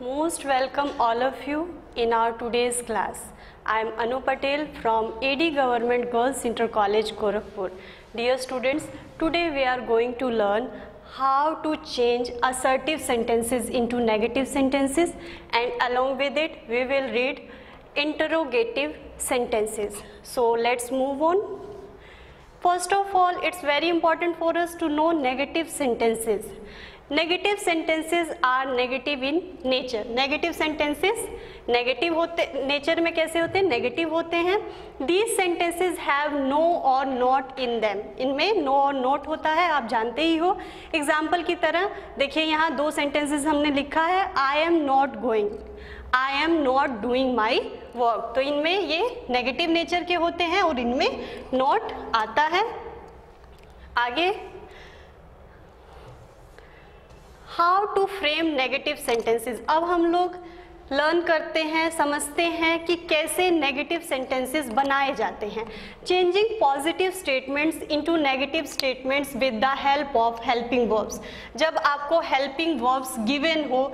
Most welcome all of you in our today's class. I am Anu Patel from AD Government Girls Inter College Gorakhpur. Dear students, today we are going to learn how to change assertive sentences into negative sentences, and along with it we will read interrogative sentences. So let's move on. First of all, it's very important for us to know negative sentences. Negative sentences are negative in nature. Negative sentences negative होते, nature में कैसे होते हैं? Negative होते हैं. These sentences have no or not in them. इनमें no और not होता है, आप जानते ही हो. एग्जाम्पल की तरह देखिए, यहाँ दो sentences हमने लिखा है. I am not going, I am not doing my work. तो इनमें ये नेगेटिव नेचर के होते हैं और इनमें not आता है. आगे, how to frame negative sentences. अब हम लोग लर्न करते हैं, समझते हैं कि कैसे नेगेटिव सेंटेंसेस बनाए जाते हैं. Changing positive statements into negative statements with the help of helping verbs. जब आपको हेल्पिंग वर्ब्स गिवन हो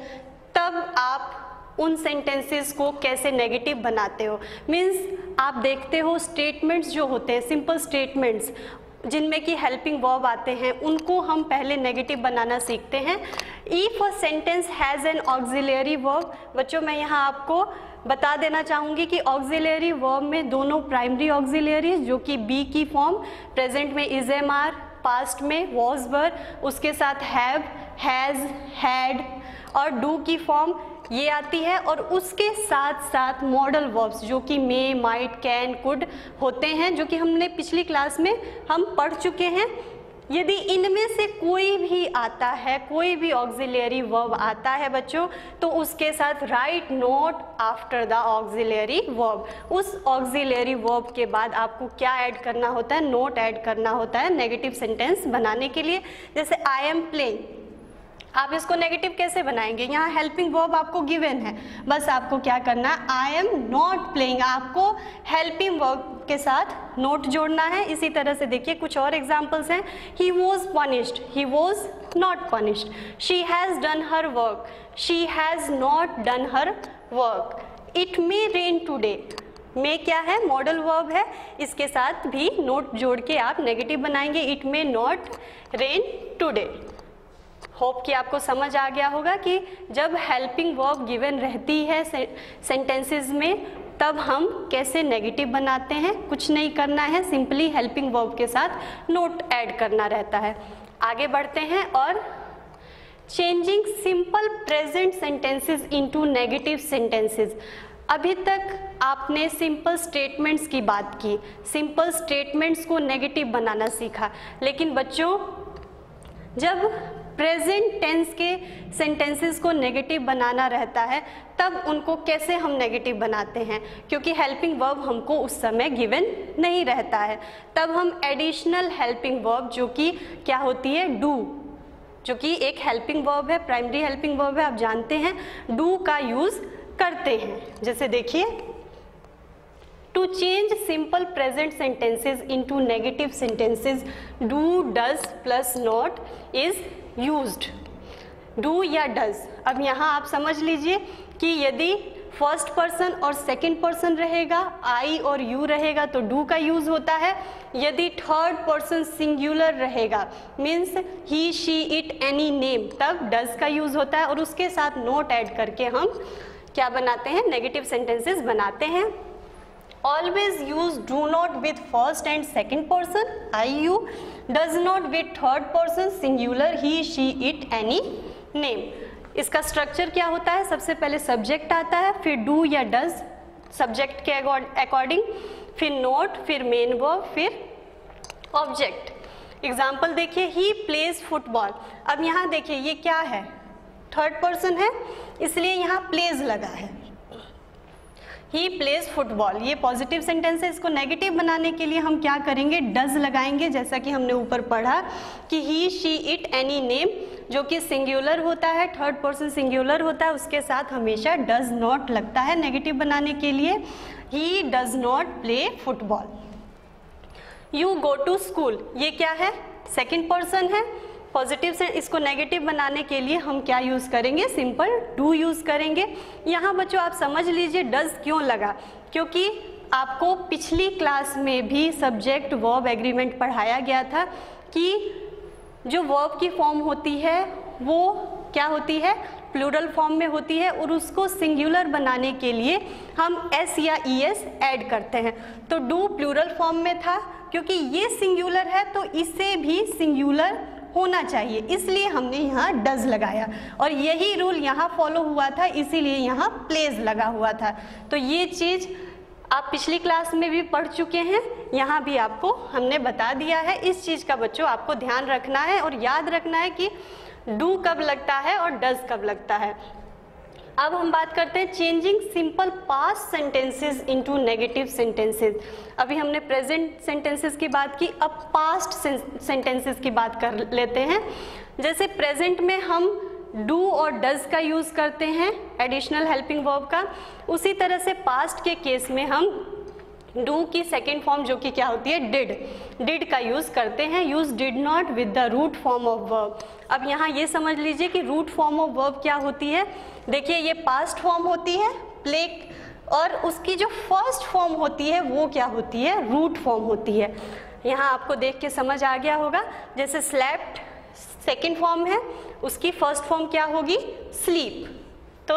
तब आप उन सेंटेंसेस को कैसे नेगेटिव बनाते हो. मीन्स आप देखते हो स्टेटमेंट्स जो होते हैं, सिंपल स्टेटमेंट्स जिनमें कि हेल्पिंग वर्ब आते हैं, उनको हम पहले नेगेटिव बनाना सीखते हैं. If a sentence has an auxiliary verb, बच्चों मैं यहाँ आपको बता देना चाहूँगी कि ऑक्सिलरी वर्ब में दोनों प्राइमरी ऑक्सिलरी जो कि बी की फॉर्म, प्रेजेंट में इज एम आर, पास्ट में वॉज वर, उसके साथ हैव, हैज़, हैड और डू की फॉर्म ये आती है, और उसके साथ साथ मॉडल वर्ब्स जो कि मे, माइट, कैन, कुड होते हैं, जो कि हमने पिछली क्लास में हम पढ़ चुके हैं. यदि इनमें से कोई भी आता है, कोई भी ऑक्सिलरी वर्ब आता है बच्चों, तो उसके साथ right note after the auxiliary verb. उस ऑक्सिलरी वर्ब के बाद आपको क्या ऐड करना होता है? नोट ऐड करना होता है नेगेटिव सेंटेंस बनाने के लिए. जैसे आई एम प्लेइंग, आप इसको नेगेटिव कैसे बनाएंगे? यहाँ हेल्पिंग वर्ब आपको गिवन है, बस आपको क्या करना है? आई एम नॉट प्लेइंग, आपको हेल्पिंग वर्ब के साथ नोट जोड़ना है. इसी तरह से देखिए कुछ और एग्जांपल्स हैं. He was punished, he was not punished. She has done her work, she has not done her work. It may rain today, में क्या है? मॉडल वर्ब है, इसके साथ भी नोट जोड़ के आप नेगेटिव बनाएंगे. It may not rain today. Hope कि आपको समझ आ गया होगा कि जब हेल्पिंग वर्ब गिवन रहती है सेंटेंसेस में तब हम कैसे नेगेटिव बनाते हैं. कुछ नहीं करना है, सिंपली हेल्पिंग वर्ब के साथ नोट ऐड करना रहता है. आगे बढ़ते हैं और changing simple present sentences into negative sentences. अभी तक आपने सिंपल स्टेटमेंट्स की बात की, सिंपल स्टेटमेंट्स को नेगेटिव बनाना सीखा, लेकिन बच्चों जब प्रेजेंट टेंस के सेंटेंसेस को नेगेटिव बनाना रहता है तब उनको कैसे हम नेगेटिव बनाते हैं? क्योंकि हेल्पिंग वर्ब हमको उस समय गिवन नहीं रहता है, तब हम एडिशनल हेल्पिंग वर्ब जो कि क्या होती है? डू, जो कि एक हेल्पिंग वर्ब है, प्राइमरी हेल्पिंग वर्ब है, आप जानते हैं, डू का यूज करते हैं. जैसे देखिए, to change simple present sentences into negative sentences, do, does plus not is used. do या does. अब यहाँ आप समझ लीजिए कि यदि फर्स्ट पर्सन और सेकंड पर्सन रहेगा, आई और यू रहेगा, तो डू का यूज होता है. यदि थर्ड पर्सन सिंगुलर रहेगा, means he, she, it, any name, तब डज का यूज होता है, और उसके साथ नोट ऐड करके हम क्या बनाते हैं? नेगेटिव सेंटेंसेस बनाते हैं. Always use do not with first and second person, I, you. Does not with third person singular, he, she, it, any name. इसका स्ट्रक्चर क्या होता है? सबसे पहले सब्जेक्ट आता है, फिर डू या डज सब्जेक्ट के अकॉर्डिंग, फिर नोट, फिर मेन वर्ब, फिर ऑब्जेक्ट. एग्जाम्पल देखिए, ही प्लेज फुटबॉल. अब यहाँ देखिए ये क्या है? थर्ड पर्सन है, इसलिए यहाँ प्लेज लगा है. ही प्लेज फुटबॉल, ये पॉजिटिव सेंटेंस है. इसको नेगेटिव बनाने के लिए हम क्या करेंगे? डज लगाएंगे, जैसा कि हमने ऊपर पढ़ा कि ही, शी, इट, एनी नेम, जो कि सिंगुलर होता है, थर्ड पर्सन सिंगुलर होता है, उसके साथ हमेशा डज नॉट लगता है नेगेटिव बनाने के लिए. He does not play football. You go to school, ये क्या है? सेकेंड पर्सन है, पॉजिटिव से इसको नेगेटिव बनाने के लिए हम क्या यूज़ करेंगे, सिंपल डू यूज़ करेंगे। यहाँ बच्चों आप समझ लीजिए डज क्यों लगा, क्योंकि आपको पिछली क्लास में भी सब्जेक्ट वर्ब एग्रीमेंट पढ़ाया गया था कि जो वर्ब की फॉर्म होती है वो क्या होती है, प्लूरल फॉर्म में होती है, और उसको सिंगुलर बनाने के लिए हम एस या ईएस ऐड करते हैं। तो डू प्लूरल फॉर्म में था, क्योंकि ये सिंगुलर है तो इसे भी सिंगुलर होना चाहिए, इसलिए हमने यहाँ डज लगाया, और यही रूल यहाँ फॉलो हुआ था, इसीलिए यहाँ प्लेज लगा हुआ था। तो ये चीज़ आप पिछली क्लास में भी पढ़ चुके हैं, यहाँ भी आपको हमने बता दिया है। इस चीज़ का बच्चों आपको ध्यान रखना है और याद रखना है कि डू कब लगता है और डज कब लगता है। अब हम बात करते हैं changing simple past sentences into negative sentences. अभी हमने प्रेजेंट सेंटेंसेस की बात की, अब पास्ट सेंटेंसेस की बात कर लेते हैं। जैसे प्रेजेंट में हम डू और डज का यूज़ करते हैं एडिशनल हेल्पिंग वर्ब का, उसी तरह से पास्ट के केस में हम डू की सेकेंड फॉर्म जो कि क्या होती है, डिड का यूज़ करते हैं। Use did not with the root form of verb. अब यहाँ ये समझ लीजिए कि रूट फॉर्म ऑफ वर्ब क्या होती है। देखिए ये पास्ट फॉर्म होती है प्ले, और उसकी जो फर्स्ट फॉर्म होती है वो क्या होती है, रूट फॉर्म होती है। यहाँ आपको देख के समझ आ गया होगा, जैसे स्लेप्ट सेकेंड फॉर्म है, उसकी फर्स्ट फॉर्म क्या होगी, स्लीप। तो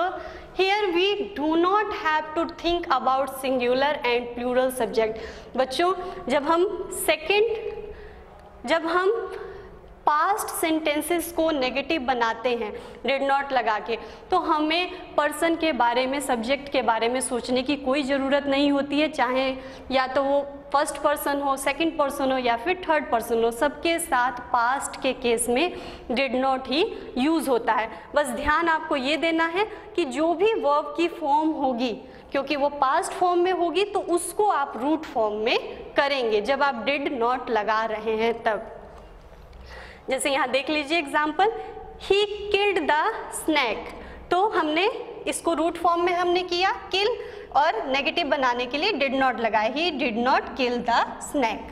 here we do not have to think about singular and plural subject। बच्चों जब हम पास्ट सेंटेंसेस को नेगेटिव बनाते हैं डिड नॉट लगा के, तो हमें पर्सन के बारे में, सब्जेक्ट के बारे में सोचने की कोई ज़रूरत नहीं होती है, चाहे या तो वो फर्स्ट पर्सन हो, सेकंड पर्सन हो या फिर थर्ड पर्सन हो, सबके साथ पास्ट के केस में डिड नॉट ही यूज़ होता है। बस ध्यान आपको ये देना है कि जो भी वर्ब की फॉर्म होगी, क्योंकि वो पास्ट फॉर्म में होगी, तो उसको आप रूट फॉर्म में करेंगे जब आप डिड नॉट लगा रहे हैं तब। जैसे यहाँ देख लीजिए example, he killed the snake, तो हमने इसको रूट फॉर्म में हमने किया किल, और नेगेटिव बनाने के लिए डिड नॉट लगाया, he did not kill the snake.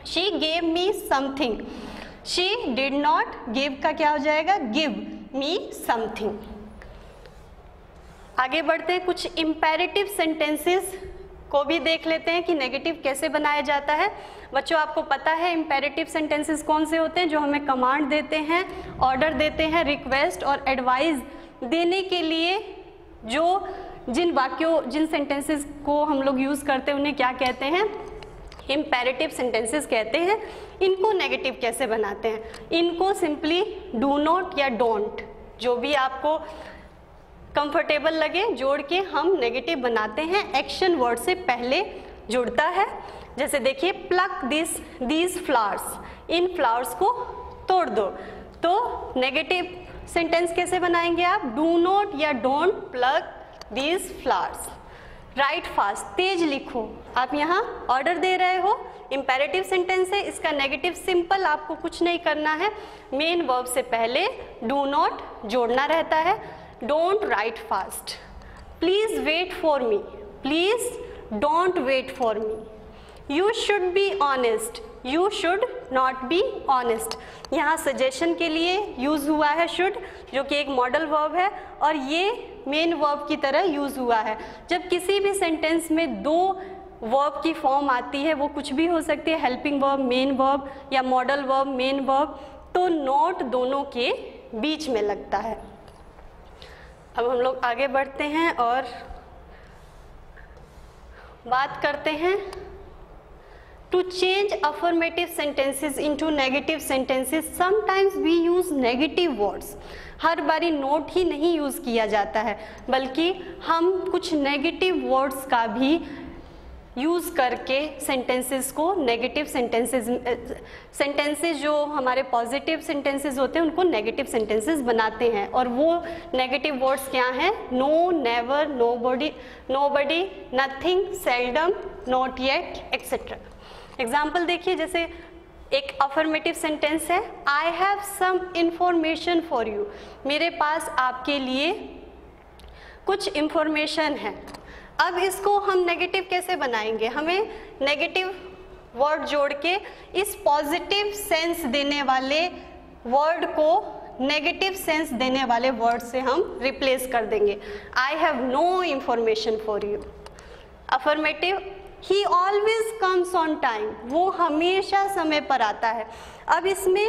She gave me something, she did not give का क्या हो जाएगा, गिव मी समथिंग। आगे बढ़ते हैं, कुछ इम्पेरेटिव सेंटेंसेस को भी देख लेते हैं कि नेगेटिव कैसे बनाया जाता है। बच्चों आपको पता है इम्पेरेटिव सेंटेंसेस कौन से होते हैं, जो हमें कमांड देते हैं, ऑर्डर देते हैं, रिक्वेस्ट और एडवाइस देने के लिए, जो जिन सेंटेंसेस को हम लोग यूज़ करते हैं उन्हें क्या कहते हैं, इम्पेरेटिव सेंटेंसेस कहते हैं। इनको नेगेटिव कैसे बनाते हैं, इनको सिंपली डू नॉट या डोंट, जो भी आपको कंफर्टेबल लगे जोड़ के हम नेगेटिव बनाते हैं। एक्शन वर्ड से पहले जुड़ता है। जैसे देखिए, प्लक दीज फ्लावर्स, इन फ्लावर्स को तोड़ दो, तो नेगेटिव सेंटेंस कैसे बनाएंगे आप, डू नॉट या don't pluck these flowers. Write fast, तेज लिखो, आप यहाँ ऑर्डर दे रहे हो, इम्पेरेटिव सेंटेंस है, इसका नेगेटिव सिंपल, आपको कुछ नहीं करना है, मेन वर्ब से पहले डू नॉट जोड़ना रहता है। Don't write fast, please wait for me, please don't wait for me. You should be honest, you should not be honest. यहाँ सजेशन के लिए यूज़ हुआ है शुड, जो कि एक मॉडल वर्ब है, और ये मेन वर्ब की तरह यूज़ हुआ है। जब किसी भी सेंटेंस में दो वर्ब की फॉर्म आती है, वो कुछ भी हो सकती है, हेल्पिंग वर्ब, मेन वर्ब, या मॉडल वर्ब, मेन वर्ब, तो नॉट दोनों के बीच में लगता है। अब हम लोग आगे बढ़ते हैं और बात करते हैं to change affirmative sentences into negative sentences sometimes we use negative words। हर बारी नोट ही नहीं यूज़ किया जाता है, बल्कि हम कुछ नेगेटिव वर्ड्स का भी यूज़ करके सेंटेंसेस को नेगेटिव सेंटेंसेस जो हमारे पॉजिटिव सेंटेंसेस होते हैं उनको नेगेटिव सेंटेंसेस बनाते हैं। और वो नेगेटिव वर्ड्स क्या हैं, no, never, nobody, nothing, seldom, not yet, etcetera. Example देखिए, जैसे एक अफर्मेटिव सेंटेंस है, I have some information for you, मेरे पास आपके लिए कुछ इंफॉर्मेशन है। अब इसको हम नेगेटिव कैसे बनाएंगे, हमें नेगेटिव वर्ड जोड़ के इस पॉजिटिव सेंस देने वाले वर्ड को नेगेटिव सेंस देने वाले वर्ड से हम रिप्लेस कर देंगे। I have no information for you. Affirmative, he always comes on time, वो हमेशा समय पर आता है। अब इसमें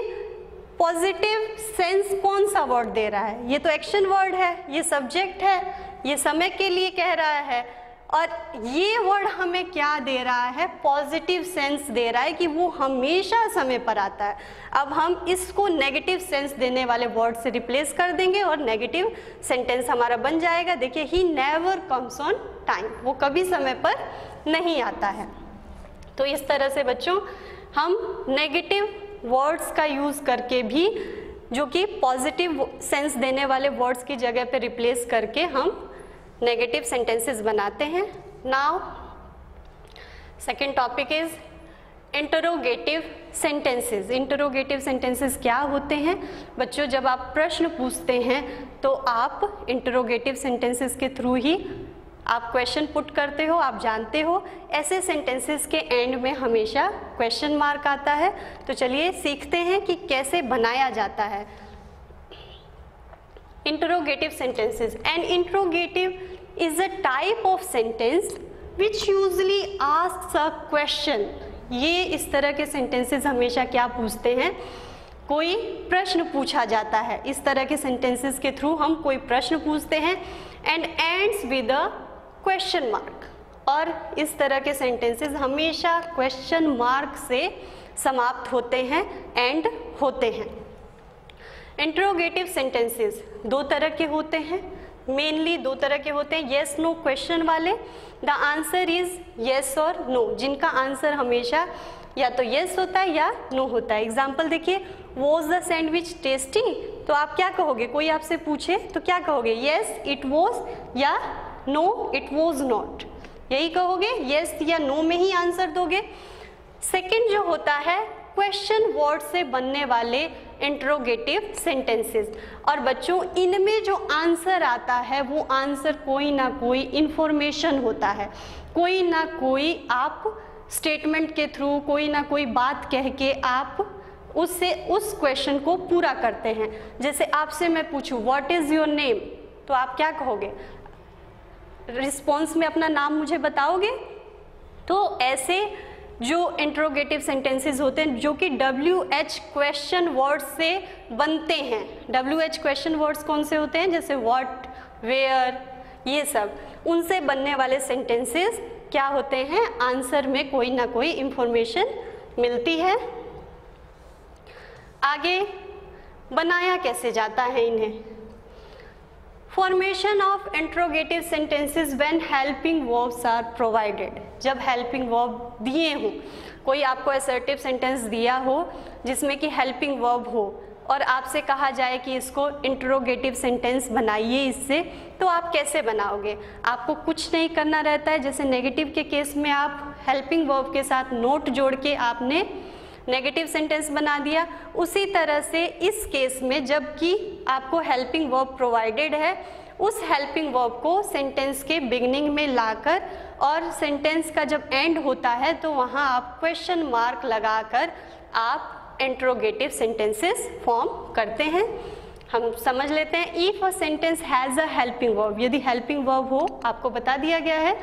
पॉजिटिव सेंस कौन सा वर्ड दे रहा है? ये तो एक्शन वर्ड है, ये सब्जेक्ट है, ये समय के लिए कह रहा है, और ये वर्ड हमें क्या दे रहा है? पॉजिटिव सेंस दे रहा है कि वो हमेशा समय पर आता है। अब हम इसको नेगेटिव सेंस देने वाले वर्ड से रिप्लेस कर देंगे और नेगेटिव सेंटेंस हमारा बन जाएगा। देखिए, he never comes on time, वो कभी समय पर नहीं आता है। तो इस तरह से बच्चों हम नेगेटिव वर्ड्स का यूज़ करके भी, जो कि पॉजिटिव सेंस देने वाले वर्ड्स की जगह पे रिप्लेस करके हम नेगेटिव सेंटेंसेस बनाते हैं। Now second topic is interrogative sentences. Interrogative sentences क्या होते हैं? बच्चों, जब आप प्रश्न पूछते हैं तो आप इंटरोगेटिव सेंटेंसेस के थ्रू ही आप क्वेश्चन पुट करते हो, आप जानते हो। ऐसे सेंटेंसेस के एंड में हमेशा क्वेश्चन मार्क आता है। तो चलिए सीखते हैं कि कैसे बनाया जाता है interrogative sentences. And interrogative is a type of sentence which usually asks a question। ये इस तरह के सेंटेंसेस हमेशा क्या पूछते हैं? कोई प्रश्न पूछा जाता है। इस तरह के सेंटेंसेस के थ्रू हम कोई प्रश्न पूछते हैं। And ends with a question mark, और इस तरह के सेंटेंसेस हमेशा क्वेश्चन मार्क से समाप्त होते हैं, एंड होते हैं। इंटरोगेटिव सेंटेंसेस दो तरह के होते हैं, मेनली दो तरह के होते हैं। येस नो क्वेश्चन वाले, द आंसर इज येस और नो, जिनका आंसर हमेशा या तो येस होता है या नो होता है। एग्जाम्पल देखिए, वॉज द सैंडविच टेस्टी? तो आप क्या कहोगे? कोई आपसे पूछे तो क्या कहोगे? येस इट वॉज, या नो इट वॉज नॉट, यही कहोगे। येस या नो में ही आंसर दोगे। सेकेंड जो होता है क्वेश्चन वर्ड से बनने वाले इंटरोगेटिव सेंटेंसेस, और बच्चों इनमें जो आंसर आता है वो आंसर कोई ना कोई इंफॉर्मेशन होता है, कोई ना कोई आप स्टेटमेंट के थ्रू, कोई ना कोई बात कह के आप उससे उस क्वेश्चन को पूरा करते हैं। जैसे आपसे मैं पूछूं व्हाट इज योर नेम, तो आप क्या कहोगे? रिस्पॉन्स में अपना नाम मुझे बताओगे। तो ऐसे जो इंटरोगेटिव सेंटेंसेस होते हैं जो कि WH क्वेश्चन वर्ड्स से बनते हैं। WH क्वेश्चन वर्ड्स कौन से होते हैं? जैसे व्हाट, वेयर, ये सब, उनसे बनने वाले सेंटेंसेस क्या होते हैं? आंसर में कोई ना कोई इंफॉर्मेशन मिलती है। आगे बनाया कैसे जाता है इन्हें? Formation of interrogative sentences when helping verbs are provided. जब हेल्पिंग वर्ब दिए हों, कोई आपको असर्टिव सेंटेंस दिया हो जिसमें कि हेल्पिंग वर्ब हो और आपसे कहा जाए कि इसको इंटरोगेटिव सेंटेंस बनाइए इससे, तो आप कैसे बनाओगे? आपको कुछ नहीं करना रहता है। जैसे नेगेटिव के केस में आप हेल्पिंग वर्ब के साथ नोट जोड़ के आपने नेगेटिव सेंटेंस बना दिया। उसी तरह से इस केस में जबकि आपको हेल्पिंग वर्ब प्रोवाइडेड है, उस हेल्पिंग वर्ब को सेंटेंस के बिगिनिंग में लाकर और सेंटेंस का जब एंड होता है तो वहाँ आप क्वेश्चन मार्क लगाकर आप इंटरोगेटिव सेंटेंसेस फॉर्म करते हैं। हम समझ लेते हैं। If a sentence has a helping verb, यदि हेल्पिंग वर्ब हो, आपको बता दिया गया है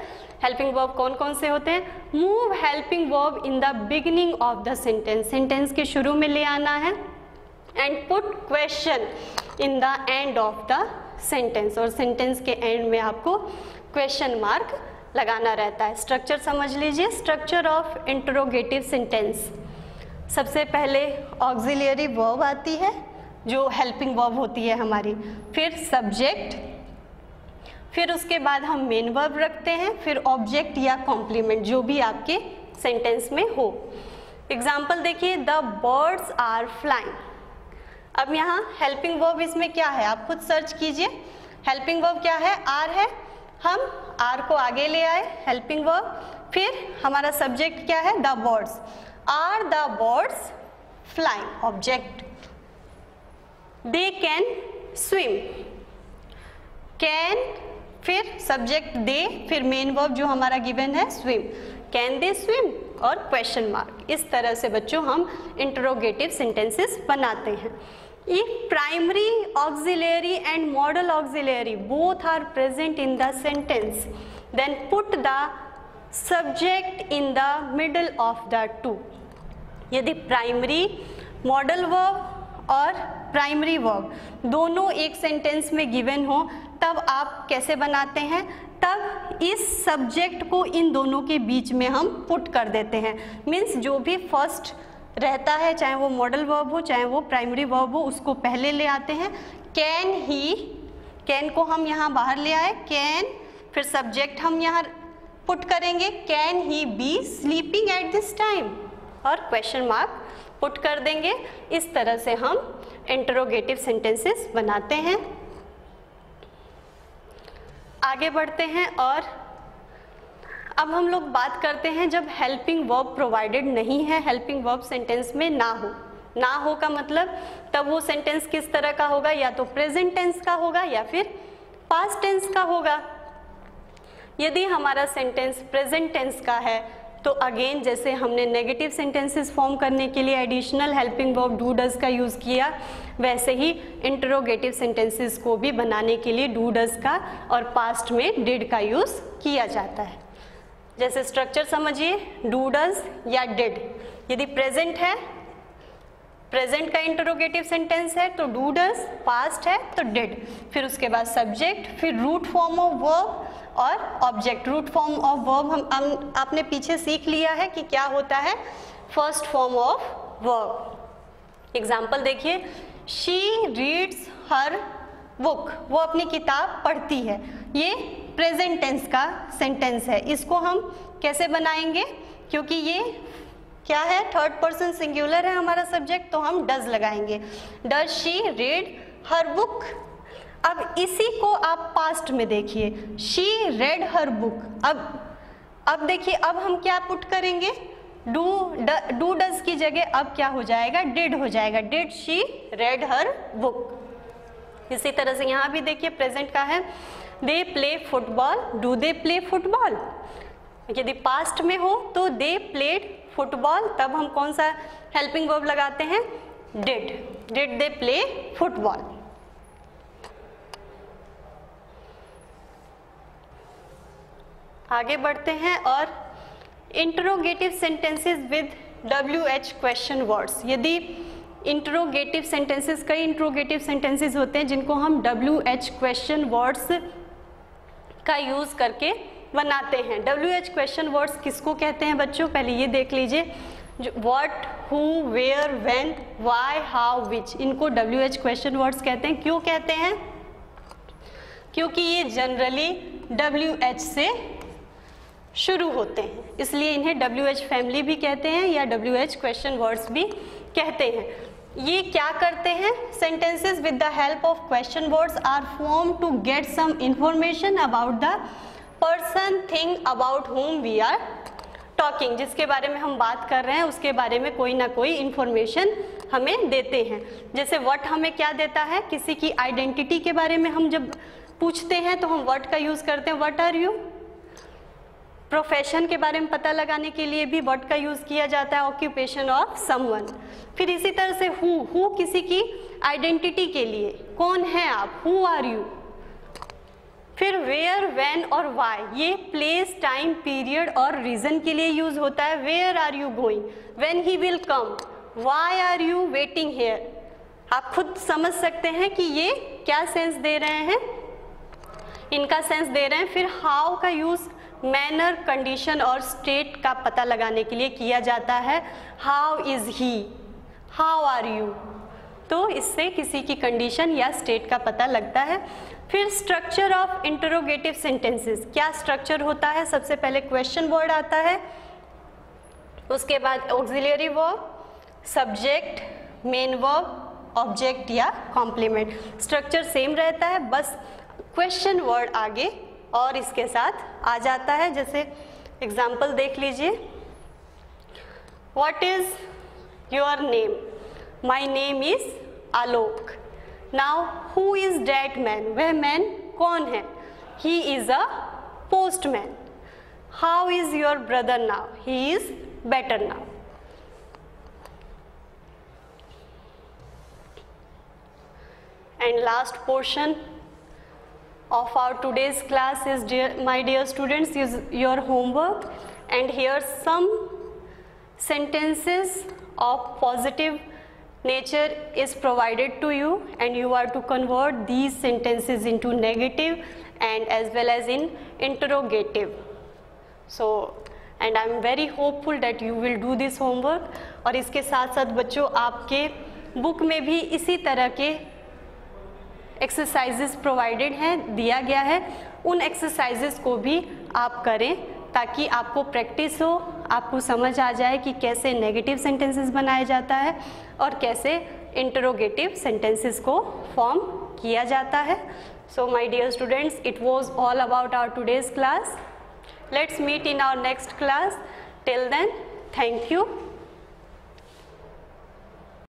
हेल्पिंग वर्ब कौन कौन से होते हैं। Move helping verb in the beginning of the sentence, sentence के शुरू में ले आना है। And put question in the end of the sentence, और सेंटेंस के एंड में आपको क्वेश्चन मार्क लगाना रहता है। स्ट्रक्चर समझ लीजिए। स्ट्रक्चर ऑफ इंटरोगेटिव सेंटेंस, सबसे पहले ऑक्सिलियरी वर्ब आती है जो हेल्पिंग वर्ब होती है हमारी, फिर सब्जेक्ट, फिर उसके बाद हम मेन वर्ब रखते हैं, फिर ऑब्जेक्ट या कॉम्प्लीमेंट जो भी आपके सेंटेंस में हो। एग्जाम्पल देखिए, द बर्ड्स आर फ्लाइंग। अब यहाँ हेल्पिंग वर्ब इसमें क्या है आप खुद सर्च कीजिए। हेल्पिंग वर्ब क्या है? आर है। हम आर को आगे ले आए, हेल्पिंग वर्ब। फिर हमारा सब्जेक्ट क्या है? The birds. Are the birds flying, object. They can swim, can, फिर सब्जेक्ट दे, फिर मेन वर्ब जो हमारा गिवन है स्विम। कैन दे स्विम, और क्वेश्चन मार्क। इस तरह से बच्चों हम इंटरोगेटिव सेंटेंसेस बनाते हैं। If primary auxiliary and modal auxiliary both are present in the sentence, then put the subject in the middle of the two. यदि प्राइमरी मॉडल वर्ब और प्राइमरी वर्ब दोनों एक सेंटेंस में गिवन हो तब आप कैसे बनाते हैं, तब इस सब्जेक्ट को इन दोनों के बीच में हम पुट कर देते हैं। मीन्स जो भी फर्स्ट रहता है, चाहे वो मॉडल वर्ब हो चाहे वो प्राइमरी वर्ब हो, उसको पहले ले आते हैं। कैन ही, कैन को हम यहाँ बाहर ले आए, कैन, फिर सब्जेक्ट हम यहाँ पुट करेंगे, can he B sleeping at this time, और क्वेश्चन मार्क पुट कर देंगे। इस तरह से हम इंटरोगेटिव सेंटेंसेस बनाते हैं। आगे बढ़ते हैं और अब हम लोग बात करते हैं जब हेल्पिंग वर्ब प्रोवाइडेड नहीं है, हेल्पिंग वर्ब सेंटेंस में ना हो का मतलब तब वो सेंटेंस किस तरह का होगा, या तो प्रेजेंट टेंस का होगा या फिर पास्ट टेंस का होगा। यदि हमारा सेंटेंस प्रेजेंट टेंस का है तो अगेन जैसे हमने नेगेटिव सेंटेंसेस फॉर्म करने के लिए additional helping verb do does का यूज़ किया, वैसे ही इंटरोगेटिव सेंटेंसेस को भी बनाने के लिए डू डज का और पास्ट में डिड का यूज़ किया जाता है। जैसे स्ट्रक्चर समझिए, डू डज या डिड। यदि प्रेजेंट है, प्रेजेंट का इंटरोगेटिव सेंटेंस है तो डू डज, पास्ट है तो डिड, फिर उसके बाद सब्जेक्ट, फिर रूट फॉर्म ऑफ वर्ब और object. Root form of verb हम आपने पीछे सीख लिया है कि क्या होता है, first form of verb. Example देखिए, शी रीड्स हर बुक, वो अपनी किताब पढ़ती है। ये प्रेजेंट टेंस का सेंटेंस है। इसको हम कैसे बनाएंगे, क्योंकि ये क्या है, थर्ड पर्सन सिंगुलर है हमारा सब्जेक्ट, तो हम डज लगाएंगे। Does she read her book. अब इसी को आप पास्ट में देखिए, शी रेड हर बुक। अब देखिए, अब हम क्या पुट करेंगे, डू डज की जगह अब क्या हो जाएगा, डिड हो जाएगा। Did she red her book. इसी तरह से यहाँ भी देखिए प्रेजेंट का है, they play football, do they play football. यदि पास्ट में हो तो दे प्लेड फुटबॉल, तब हम कौन सा हेल्पिंग वर्ब लगाते हैं, did. Did they play football. आगे बढ़ते हैं और interrogative sentences with WH question words. यदि इंटरोगेटिव सेंटेंसेस, कई इंटरोगेटिव सेंटेंसेस होते हैं जिनको हम WH क्वेश्चन वर्ड्स का यूज़ करके बनाते हैं। WH क्वेश्चन वर्ड्स किसको कहते हैं बच्चों, पहले ये देख लीजिए। जो what, who, where, when, why, how, which, इनको WH क्वेश्चन वर्ड्स कहते हैं। क्यों कहते हैं, क्योंकि ये जनरली WH से शुरू होते हैं, इसलिए इन्हें WH फैमिली भी कहते हैं या WH क्वेश्चन वर्ड्स भी कहते हैं। ये क्या करते हैं, sentences with the help of question words are form to get some information about the person, thing about whom we are talking. जिसके बारे में हम बात कर रहे हैं उसके बारे में कोई ना कोई इंफॉर्मेशन हमें देते हैं। जैसे व्हाट हमें क्या देता है, किसी की आइडेंटिटी के बारे में हम जब पूछते हैं तो हम व्हाट का यूज़ करते हैं, व्हाट आर यू। प्रोफेशन के बारे में पता लगाने के लिए भी व्हाट का यूज़ किया जाता है, ऑक्यूपेशन ऑफ समवन। फिर इसी तरह से हु किसी की आइडेंटिटी के लिए, कौन है आप, हु आर यू। फिर वेयर, व्हेन और व्हाई, ये प्लेस, टाइम, पीरियड और रीजन के लिए यूज होता है। Where are you going, when he will come, why are you waiting here. आप खुद समझ सकते हैं कि ये क्या सेंस दे रहे हैं, इनका सेंस दे रहे हैं। फिर हाउ का यूज मैनर, कंडीशन और स्टेट का पता लगाने के लिए किया जाता है। How is he, how are you, तो इससे किसी की कंडीशन या स्टेट का पता लगता है। फिर स्ट्रक्चर ऑफ इंटरोगेटिव सेंटेंसेस, क्या स्ट्रक्चर होता है, सबसे पहले क्वेश्चन वर्ड आता है, उसके बाद auxiliary verb, subject, main verb, object या कॉम्प्लीमेंट। स्ट्रक्चर सेम रहता है, बस क्वेश्चन वर्ड आगे और इसके साथ आ जाता है। जैसे एग्जाम्पल देख लीजिए, what is your name, my name is Alok. Now who is that man, वह मैन कौन है, he is a postman. How is your brother now, he is better now. And last portion of our today's class is, my dear students, is your homework, and here some sentences of positive nature is provided to you, and you are to convert these sentences into negative and as well as in interrogative. So and I am very hopeful that you will do this homework. और इसके साथ साथ बच्चों आपके book में भी इसी तरह के एक्सरसाइजेस प्रोवाइडेड हैं, दिया गया है, उन एक्सरसाइजेस को भी आप करें ताकि आपको प्रैक्टिस हो, आपको समझ आ जाए कि कैसे नेगेटिव सेंटेंसेस बनाया जाता है और कैसे इंटरोगेटिव सेंटेंसेस को फॉर्म किया जाता है. So my dear students, it was all about our today's class. Let's meet in our next class. Till then, thank you.